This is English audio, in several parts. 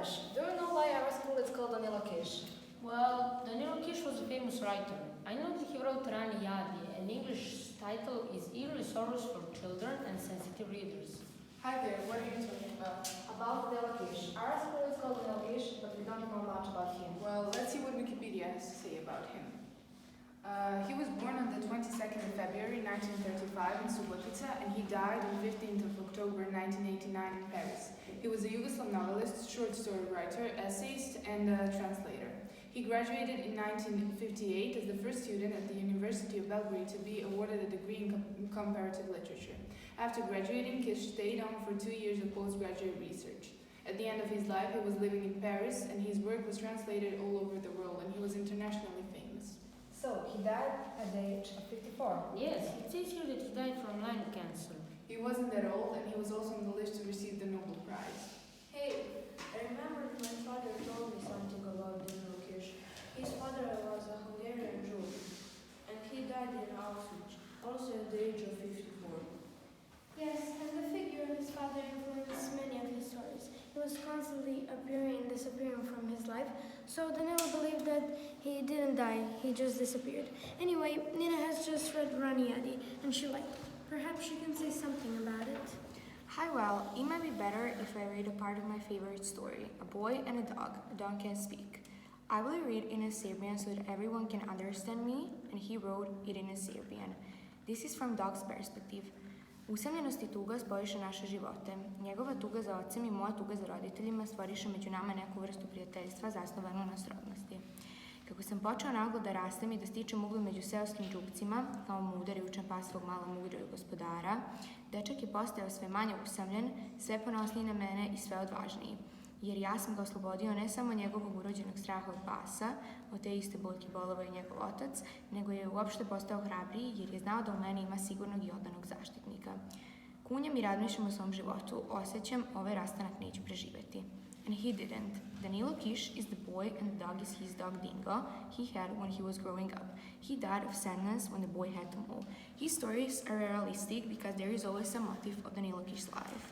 Radjić, do you know why our school is called Danilo Kišu? Well, Danilo Kишу was a famous writer. I know that he wrote Razgovor, an English title is early stories for children and sensitive readers. Hi there, what are you talking about? About Danilo Kišu. Our school is called Danilo Kišu, but we don't know much about him. Well, let's see what Wikipedia has to say about him. He was born on the 22nd of February 1935 in Subotica, and he died on 15th of October 1989 in Paris. He was a Yugoslav novelist, short story writer, essayist, and translator. He graduated in 1958 as the first student at the University of Belgrade to be awarded a degree in comparative literature. After graduating, Kišu stayed on for 2 years of postgraduate research. At the end of his life, he was living in Paris, and his work was translated all over the world, and he was internationally famous. So, he died at the age of 54. Yes, it says here that he died from lung cancer. He wasn't that old, and he was also on the list to receive the Nobel Prize. Hey, I remember my father told me something about Danilo Kišu. His father was a Hungarian Jew, and he died in Auschwitz, also at the age of 54. Yes, and the figure of his father influenced many of his stories. He was constantly appearing and disappearing from his life, so Danilo believed that he didn't die, he just disappeared. Anyway, Nina has just read Razreda, and she liked it. Perhaps she can say something about it. Hi, well, it might be better if I read a part of my favorite story, A Boy and a Dog. A dog can speak. I will read in a Serbian so that everyone can understand me, and he wrote it in a Serbian. This is from Dog's perspective. Usamljenost i tuga spojiše naše živote. Njegova tuga za ocem i moja tuga za roditeljima stvoriše među nama neku vrstu prijateljstva zasnovanu na srodnosti. Kako sam počeo naglo da rastem i da stičem uglu među seoskim džupcima, kao mudar i učen pas svog malog mudrog gospodara, dečak je postajao sve manje usamljen, sve ponosniji na mene i sve odvažniji. Jer ja sam ga oslobodio ne samo njegovog urođenog straha od pasa, od te iste boljke bolova i njegov otac, nego je uopšte postao hrabriji jer je znao da u meni ima sigurnog i odanog zaštitnika. Kunjem i razmišljam o svom životu, osjećam ovaj rastanak neću preživeti. And he didn't. Danilo Kišu is the boy and the dog is his dog Dingo he had when he was growing up. He died of sadness when the boy had to move. His stories are realistic because there is always a motive of Danilo Kišu's life.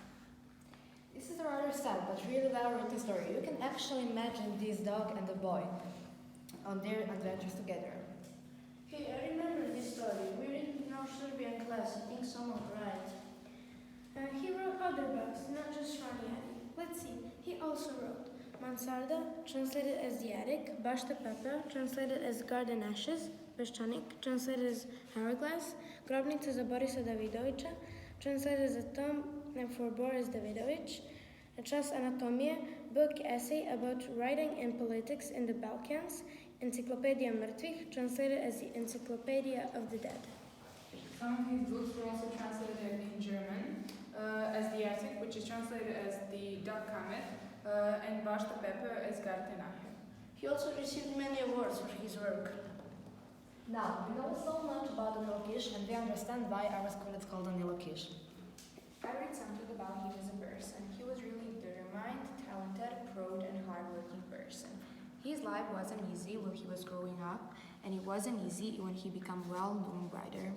This is a rather sad but really well-written story. You can actually imagine this dog and the boy on their adventures together. Hey, I remember this story. We read it in our Serbian class. I think someone cried. He wrote other books, not just Razreda. Let's see. He also wrote Mansarda, translated as The Attic, Bashta Pepe, translated as Garden Ashes, Peščanik, translated as Hourglass, Grobnica za Borisa Davidovića, translated as A Tomb for Boris Davidovich, A Čas anatomije, book essay about writing and politics in the Balkans, Encyclopedia mrtvih, translated as the Encyclopedia of the Dead. Some of his books were also translated in German as The Attic, which is translated as The Dark Comet, and Bashta Pepe as Gartenache. He also received many awards for his work. Now, we know so much about Danilo Kišu and we understand why our school is called Danilo Kišu. I read something about him as a person. He was really determined, talented, proud, and hardworking person. His life wasn't easy when he was growing up, and it wasn't easy when he became a well-known writer.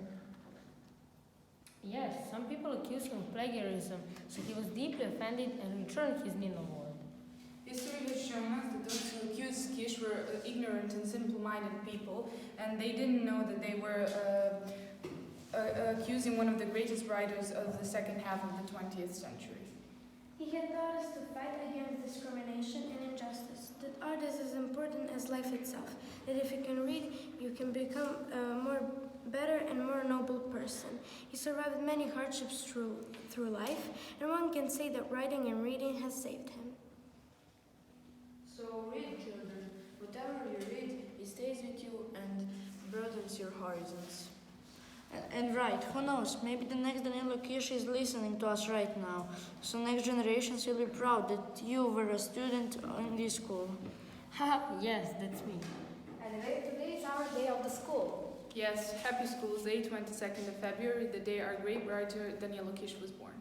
Yes, some people accused him of plagiarism, so he was deeply offended and returned his Nino award. History has shown us that those who accused Kišu were ignorant and simple-minded people, and they didn't know that they were accusing one of the greatest writers of the second half of the 20th century. He had taught us to fight against discrimination and injustice, that art is as important as life itself, that if you can read, you can become a better and more noble person. He survived many hardships through life, and one can say that writing and reading has saved him. So read, children. Whatever you read, it stays with you and broadens your horizons. And right, who knows, maybe the next Danilo Kišu is listening to us right now, so next generations will be proud that you were a student in this school. Haha, yes, that's me. Anyway, today is our day of the school. Yes, happy Schools Day, 22nd of February, the day our great writer Danilo Kišu was born.